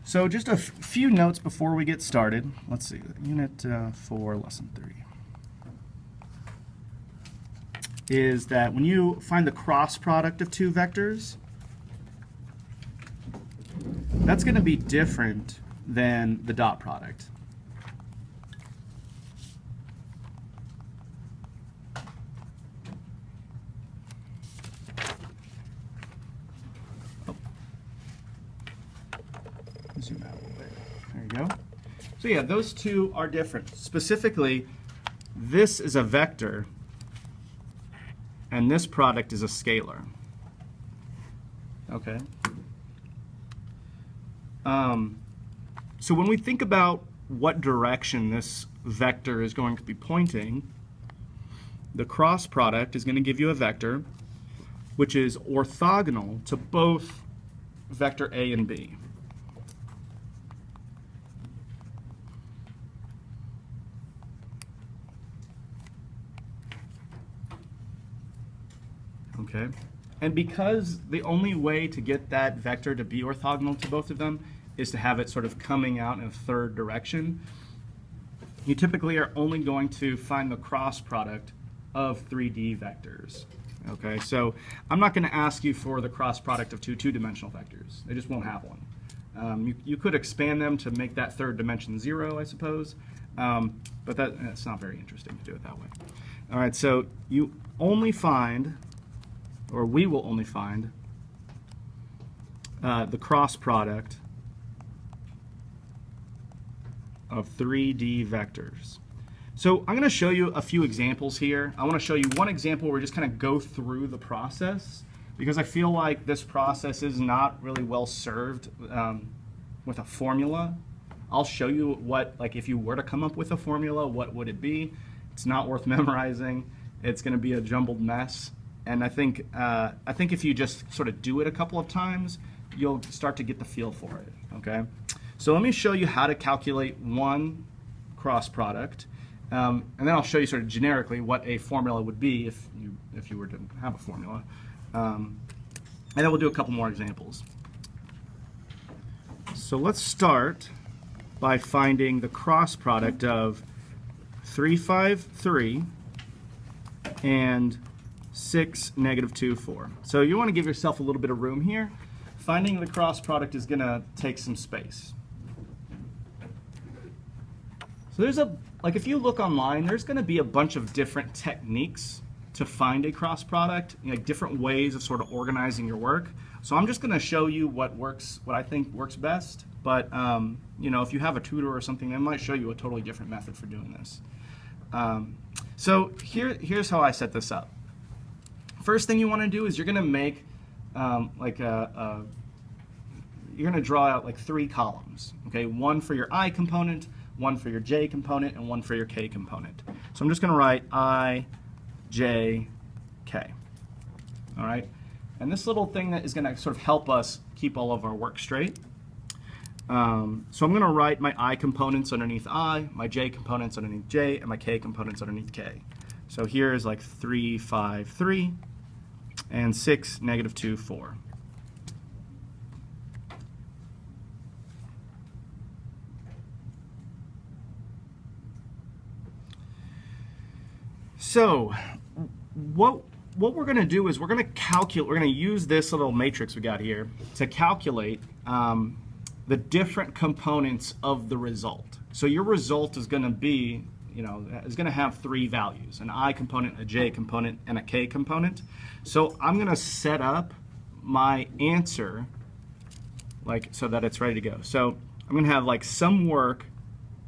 So just a few notes before we get started. Let's see, Unit 4, Lesson 3. Is that when you find the cross product of two vectors, that's going to be different than the dot product. Zoom out a little bit. There you go. So yeah, those two are different. Specifically, this is a vector, and this product is a scalar. Okay. So when we think about what direction this vector is going to be pointing, the cross product is going to give you a vector which is orthogonal to both vector A and B. Okay. And because the only way to get that vector to be orthogonal to both of them is to have it sort of coming out in a third direction, you typically are only going to find the cross product of 3D vectors. Okay, so I'm not going to ask you for the cross product of two two-dimensional vectors. They just won't have one. You could expand them to make that third dimension 0, I suppose, but that's not very interesting to do it that way. All right, so you only find, or we will only find, the cross product of 3D vectors. So I'm going to show you a few examples here. I want to show you one example where we just kind of go through the process, because I feel like this process is not really well served with a formula. I'll show you what, like, if you were to come up with a formula, what would it be? It's not worth memorizing. It's going to be a jumbled mess. And I think if you just sort of do it a couple of times, you'll start to get the feel for it. Okay. So let me show you how to calculate one cross product, and then I'll show you sort of generically what a formula would be if you were to have a formula, and then we'll do a couple more examples. So let's start by finding the cross product of 3, 5, 3 and 6, -2, 4. So you want to give yourself a little bit of room here. Finding the cross product is going to take some space. So there's like if you look online, there's going to be a bunch of different techniques to find a cross product, like different ways of sort of organizing your work. So I'm just going to show you what I think works best. But you know, if you have a tutor or something, they might show you a totally different method for doing this. So here's how I set this up. First thing you want to do is you're going to make you're going to draw out like 3 columns. Okay, one for your I component, one for your J component, and one for your K component. So I'm just going to write I, J, K. All right, and this little thing that is going to sort of help us keep all of our work straight. So I'm going to write my I components underneath I, my J components underneath J, and my K components underneath K. So here is like 3, 5, 3, and 6, -2, 4. So what we're going to do is we're going to use this little matrix we got here to calculate the different components of the result. So your result is going to be, is going to have 3 values: an I component, a J component, and a K component. So I'm going to set up my answer so that it's ready to go. So I'm going to have like some work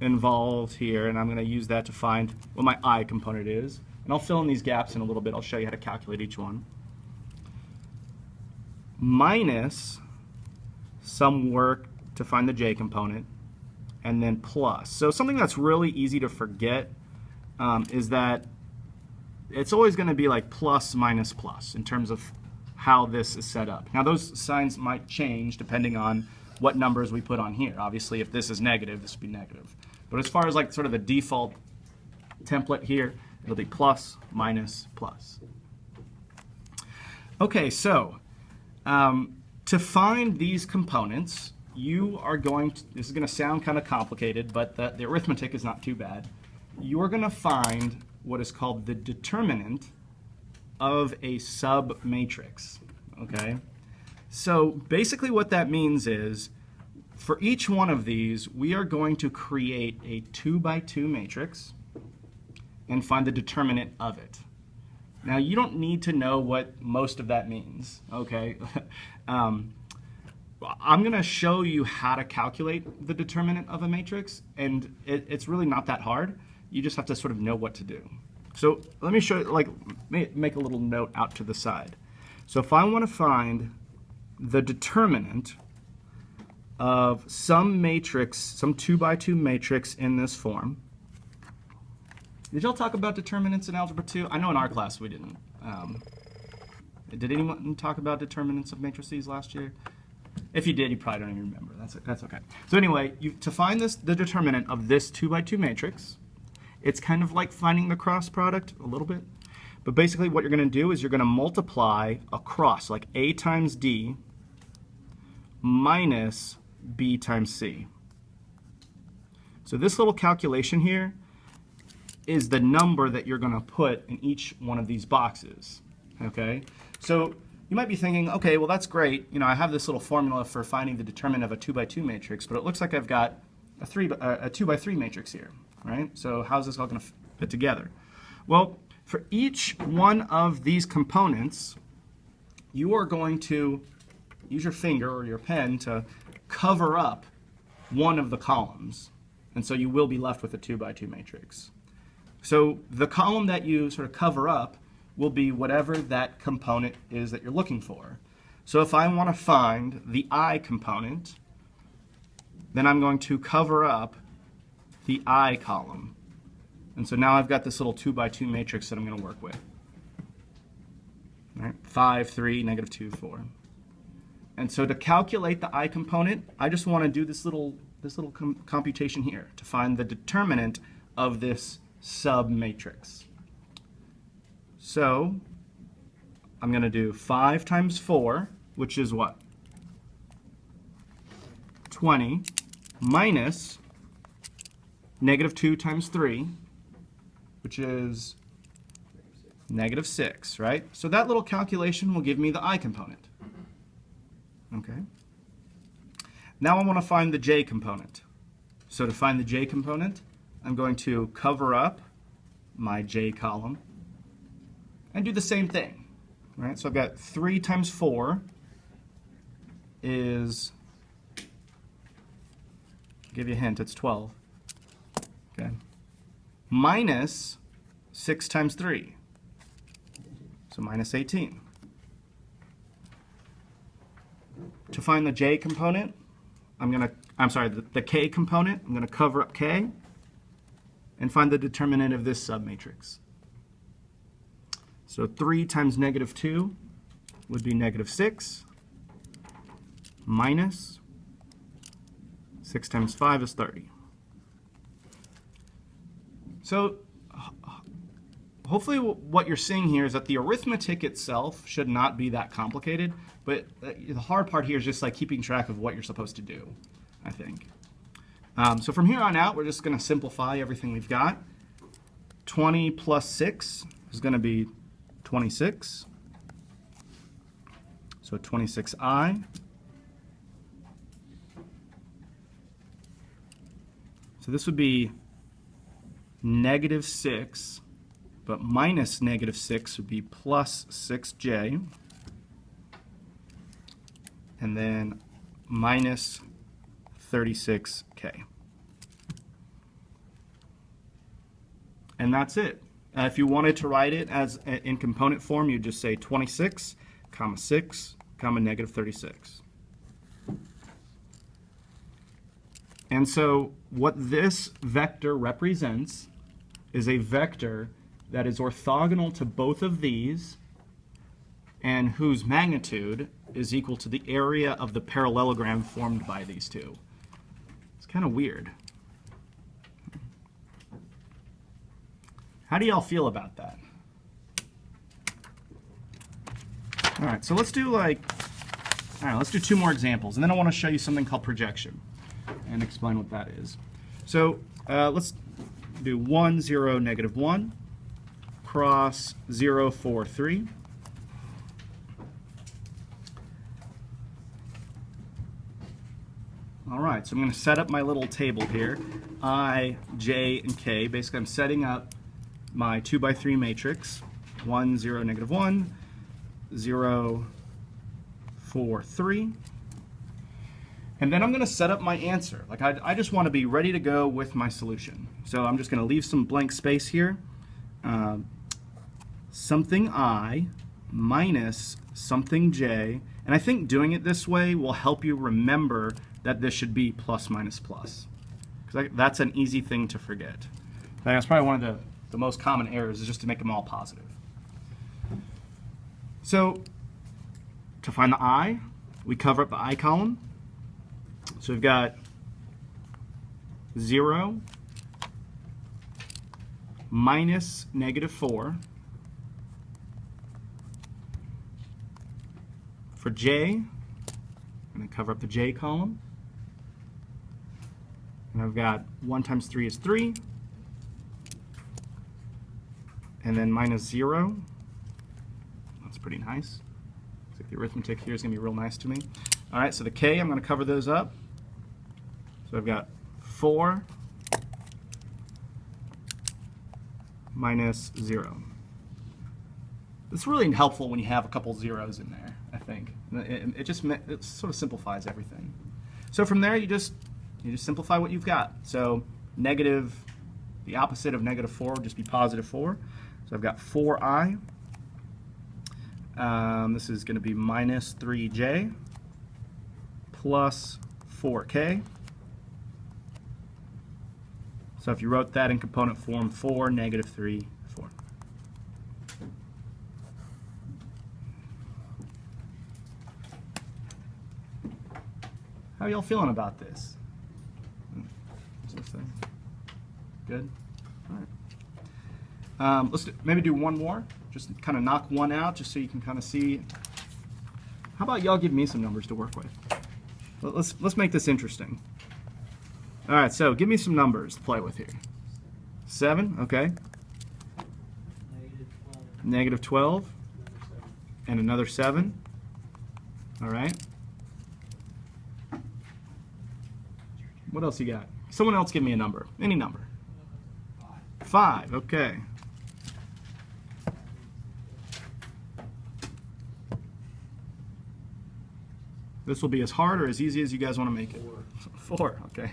involved here, and I'm going to use that to find what my I component is. And I'll fill in these gaps in a little bit. I'll show you how to calculate each one. Minus some work to find the J component, and then plus. So something that's really easy to forget is that it's always going to be like plus, minus, plus in terms of how this is set up. Now those signs might change depending on what numbers we put on here. Obviously, if this is negative, this would be negative. But as far as like sort of the default template here, it'll be plus, minus, plus. Okay, so to find these components, you are going to, this is going to sound kind of complicated, but the arithmetic is not too bad. You are going to find what is called the determinant of a submatrix, okay? So basically what that means is, for each one of these, we are going to create a 2 by 2 matrix and find the determinant of it. Now, you don't need to know what most of that means, okay? I'm going to show you how to calculate the determinant of a matrix, and it's really not that hard. You just have to sort of know what to do. So let me show you, like, make a little note out to the side. So if I want to find the determinant of some matrix, some 2 by 2 matrix in this form. Did y'all talk about determinants in Algebra 2? I know in our class we didn't. Did anyone talk about determinants of matrices last year? If you did, you probably don't even remember. That's okay. So anyway, to find the determinant of this 2 by 2 matrix, it's kind of like finding the cross product a little bit. But basically what you're going to do is you're going to multiply across, like A times D minus B times C. So this little calculation here is the number that you're going to put in each one of these boxes. Okay? So you might be thinking, okay, well that's great. You know, I have this little formula for finding the determinant of a 2 by 2 matrix, but it looks like I've got a 2 by 3 matrix here, right? So how's this all going to fit together? Well, for each one of these components, you are going to use your finger or your pen to cover up one of the columns. And so you will be left with a 2 by 2 matrix. So the column that you sort of cover up will be whatever that component is that you're looking for. So if I want to find the I component, then I'm going to cover up the I column. And so now I've got this little 2 by 2 matrix that I'm going to work with. All right? 5, 3, negative 2, 4. And so to calculate the I component, I just want to do this little computation here to find the determinant of this submatrix. So I'm going to do 5 times 4, which is what? 20, minus negative 2 times 3, which is negative 6, right? So that little calculation will give me the I component. Okay. Now I want to find the J component. So to find the J component, I'm going to cover up my J column and do the same thing. Right? So I've got 3 times 4 is, I'll give you a hint, it's 12. Okay. Minus 6 times 3. So minus 18. To find the J component, the K component, I'm going to cover up K and find the determinant of this submatrix. So 3 times negative 2 would be negative 6 minus 6 times 5 is 30. So hopefully what you're seeing here is that the arithmetic itself should not be that complicated, but the hard part here is just like keeping track of what you're supposed to do, I think. So from here on out, we're just going to simplify everything we've got. 20 plus 6 is going to be 26. So 26i. So this would be negative 6. But minus negative 6 would be plus 6j. And then minus 36k. And that's it. If you wanted to write it as in component form, you'd just say 26, comma 6, comma negative 36. And so what this vector represents is a vector that is orthogonal to both of these and whose magnitude is equal to the area of the parallelogram formed by these two. It's kind of weird. How do y'all feel about that? All right, so let's do like All right, let's do 2 more examples, and then I want to show you something called projection and explain what that is. So let's do 1, 0, negative 1, cross 0, 4, 3. All right, so I'm going to set up my little table here, I, J, and K. Basically, I'm setting up my 2 by 3 matrix, 1, 0, negative 1, 0, 4, 3. And then I'm going to set up my answer. Like I just want to be ready to go with my solution. So I'm just going to leave some blank space here. Something I minus something J. And I think doing it this way will help you remember that this should be plus minus plus. Because that's an easy thing to forget. I think that's probably one of the most common errors, is just to make them all positive. So to find the I, we cover up the I column. So we've got 0 minus negative 4. For J, I'm going to cover up the J column. And I've got 1 times 3 is 3. And then minus 0. That's pretty nice. Looks like the arithmetic here is going to be real nice to me. All right, so the K, I'm going to cover those up. So I've got 4 minus 0. It's really helpful when you have a couple zeros in there, I think. It sort of simplifies everything. So from there, you just simplify what you've got. So negative, the opposite of negative 4 would just be positive 4. So I've got 4i. This is going to be minus 3j plus 4k. So if you wrote that in component form, 4, negative 3, 4. How are y'all feeling about this? Good? All right. Let's maybe do one more. Just kind of knock one out just so you can kind of see. How about y'all give me some numbers to work with? Let's make this interesting. All right, so give me some numbers to play with here. 7, okay. Negative 12. And another 7. All right. What else you got? Someone else give me a number. Any number. 5, okay. This will be as hard or as easy as you guys want to make it. 4, okay.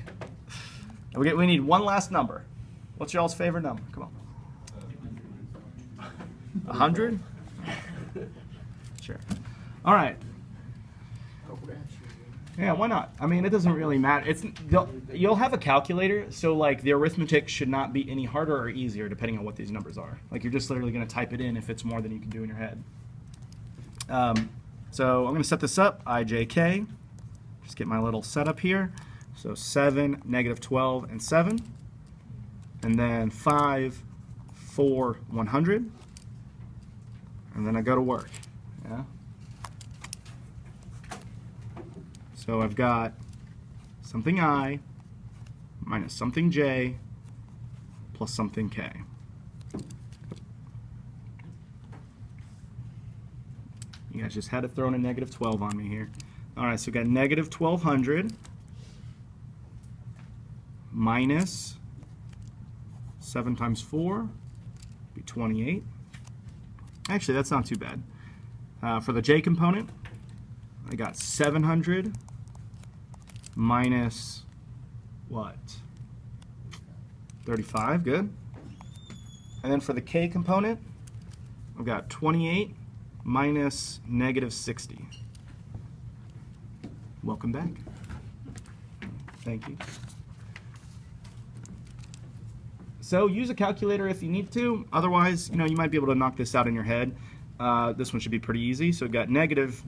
We need one last number. What's y'all's favorite number? Come on. 100? Sure. All right. Yeah, why not? I mean, it doesn't really matter. You'll have a calculator, so like the arithmetic should not be any harder or easier depending on what these numbers are. Like you're just literally going to type it in if it's more than you can do in your head. So I'm going to set this up, IJK. Just get my little setup here. So 7, negative 12, and 7. And then 5, 4, 100. And then I go to work. Yeah. So I've got something I minus something j plus something k. You guys just had to throw in a negative 12 on me here. All right, so we've got negative 1200 minus 7 times 4 be 28. Actually, that's not too bad. For the j component, I got 700 minus what? 35, good. And then for the k component, I've got 28 minus negative 60. Welcome back. Thank you. So use a calculator if you need to. Otherwise, you might be able to knock this out in your head. This one should be pretty easy. So we've got negative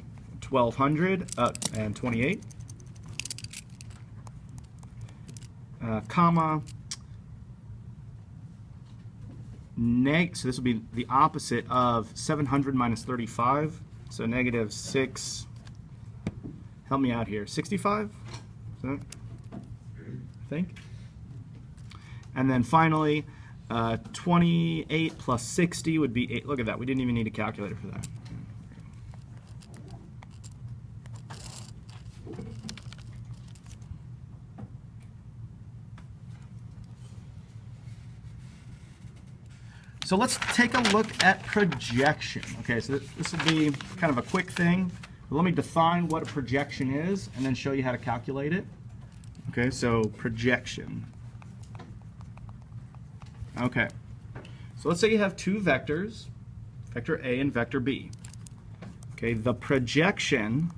1200 and 28, comma, so this will be the opposite of 700 minus 35, so negative 6 help me out here, 65? So, I think. And then finally, 28 plus 60 would be 8. Look at that. We didn't even need a calculator for that. So let's take a look at projection. Okay, so this will be kind of a quick thing. But let me define what a projection is and then show you how to calculate it. Okay, so projection. Okay, so let's say you have two vectors, vector A and vector B. Okay, the projection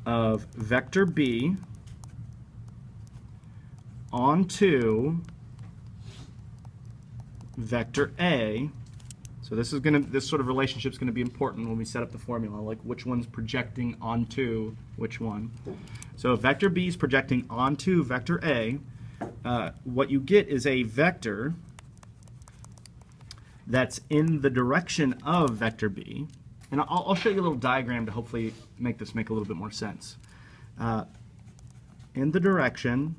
of vector B onto vector A, so this sort of relationship is going to be important when we set up the formula, like which one's projecting onto which one. So if vector B is projecting onto vector A, what you get is a vector that's in the direction of vector B, and I'll show you a little diagram to hopefully make this make a little bit more sense. In the direction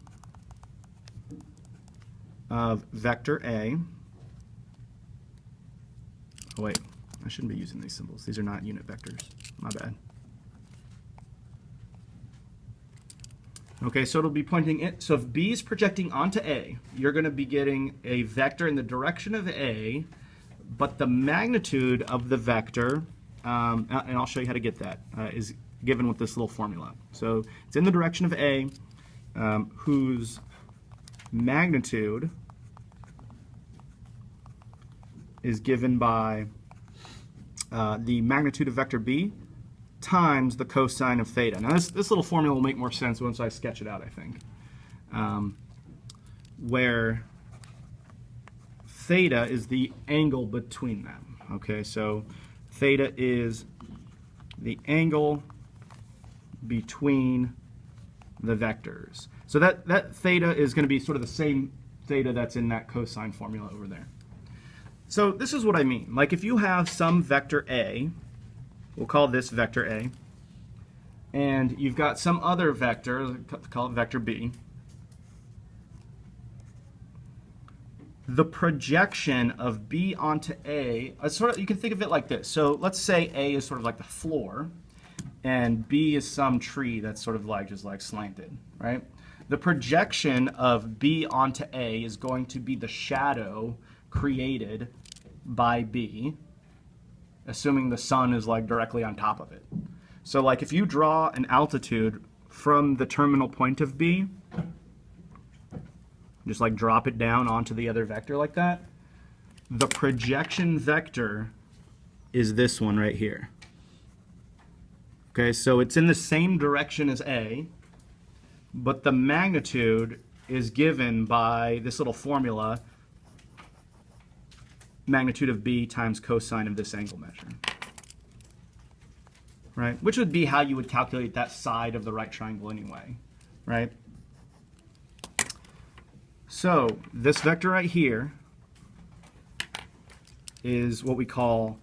of vector A. Oh wait, I shouldn't be using these symbols. These are not unit vectors. My bad. Okay, so it'll be pointing in. So if B is projecting onto A, you're going to be getting a vector in the direction of A, but the magnitude of the vector, and I'll show you how to get that, is given with this little formula. So it's in the direction of A, whose magnitude is given by the magnitude of vector B times the cosine of theta. Now this little formula will make more sense once I sketch it out, I think. Where theta is the angle between them. Okay, so theta is the angle between the vectors. So that theta is going to be sort of the same theta that's in that cosine formula over there. So this is what I mean. Like if you have some vector A, we'll call this vector A, and you've got some other vector, call it vector B. The projection of B onto A, you can think of it like this. So let's say A is sort of like the floor, and B is some tree that's sort of like just like slanted, right? The projection of B onto A is going to be the shadow created by B, assuming the sun is like directly on top of it. So like if you draw an altitude from the terminal point of B, just like drop it down onto the other vector like that, the projection vector is this one right here. Okay, so it's in the same direction as A, but the magnitude is given by this little formula, magnitude of B times cosine of this angle measure. Right? Which would be how you would calculate that side of the right triangle anyway. Right? So this vector right here is what we call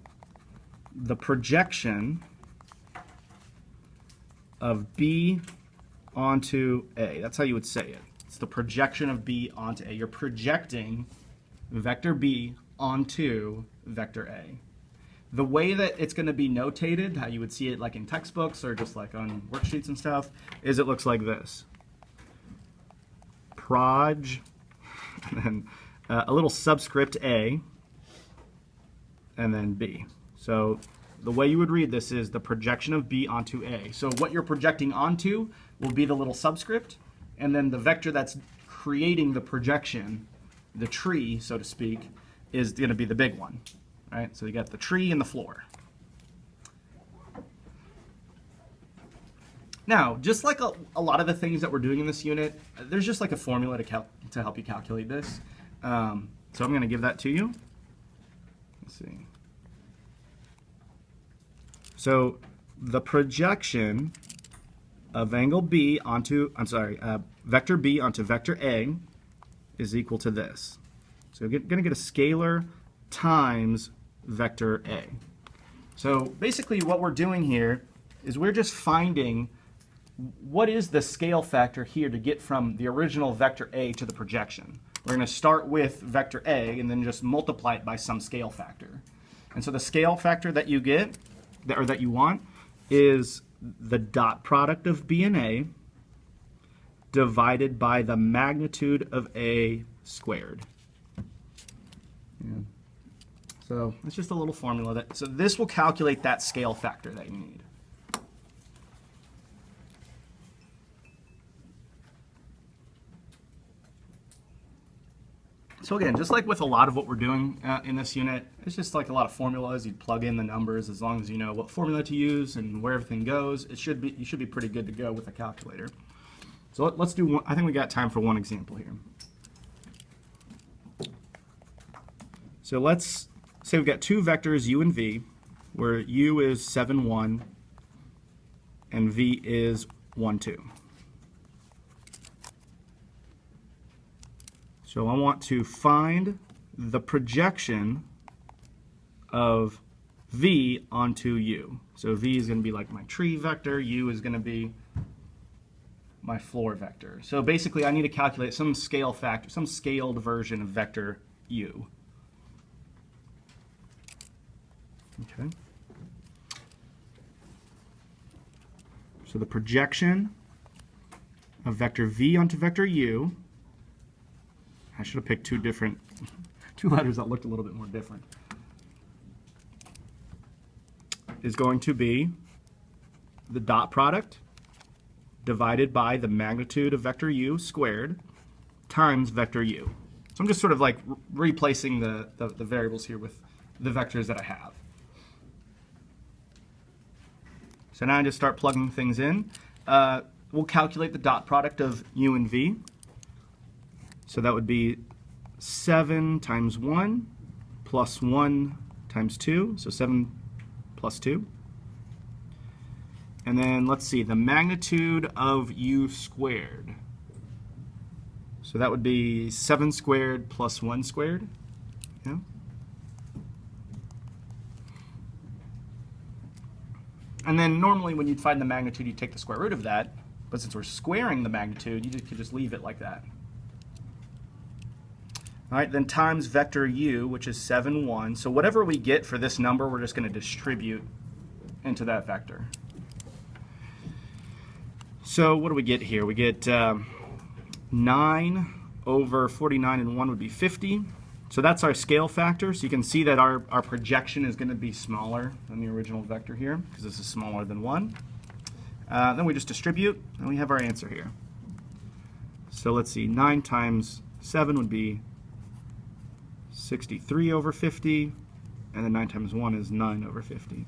the projection of B onto A. That's how you would say it. It's the projection of B onto A. You're projecting vector B onto vector A. The way that it's going to be notated, how you would see it like in textbooks or just like on worksheets and stuff, is it looks like this. Proj, and then a little subscript A, and then B. So the way you would read this is the projection of B onto A. So what you're projecting onto will be the little subscript, and then the vector that's creating the projection, the tree, so to speak, is going to be the big one. Right? So you got the tree and the floor. Now, just like a lot of the things that we're doing in this unit, there's just like a formula to help you calculate this. So I'm going to give that to you. Let's see. So the projection of angle B onto, vector B onto vector A is equal to this. So you're going to get a scalar times vector A. So basically what we're doing here is we're just finding what is the scale factor here to get from the original vector A to the projection. We're going to start with vector A and then just multiply it by some scale factor. And so the scale factor that you get, or that you want, is the dot product of B and A divided by the magnitude of A squared. Yeah. So it's just a little formula so this will calculate that scale factor that you need. So again, just like with a lot of what we're doing in this unit, it's just like a lot of formulas. You plug in the numbers as long as you know what formula to use and where everything goes. You should be pretty good to go with a calculator. So let's do one. I think we got time for one example here. So let's say we've got two vectors u and v, where u is 7, 1, and v is 1, 2. So I want to find the projection of v onto u. So v is going to be like my tree vector, u is going to be my floor vector. So basically I need to calculate some scale factor, some scaled version of vector u. Okay. So the projection of vector v onto vector u, I should have picked two letters that looked a little bit more different, is going to be the dot product divided by the magnitude of vector u squared times vector u. So I'm just sort of like replacing the variables here with the vectors that I have. So now I just start plugging things in. We'll calculate the dot product of u and v. So that would be 7 times 1 plus 1 times 2, so 7 plus 2. And then let's see, the magnitude of u squared. So that would be 7 squared plus 1 squared. Yeah. And then normally when you'd find the magnitude, you'd take the square root of that. But since we're squaring the magnitude, you could just leave it like that. All right, then times vector u, which is 7, 1. So whatever we get for this number, we're just going to distribute into that vector. So what do we get here? We get 9 over 49, and 1 would be 50. So that's our scale factor. So you can see that our projection is going to be smaller than the original vector here, because this is smaller than 1. Then we just distribute, and we have our answer here. So let's see, 9 times 7 would be 63 over 50, and then 9 times 1 is 9 over 50.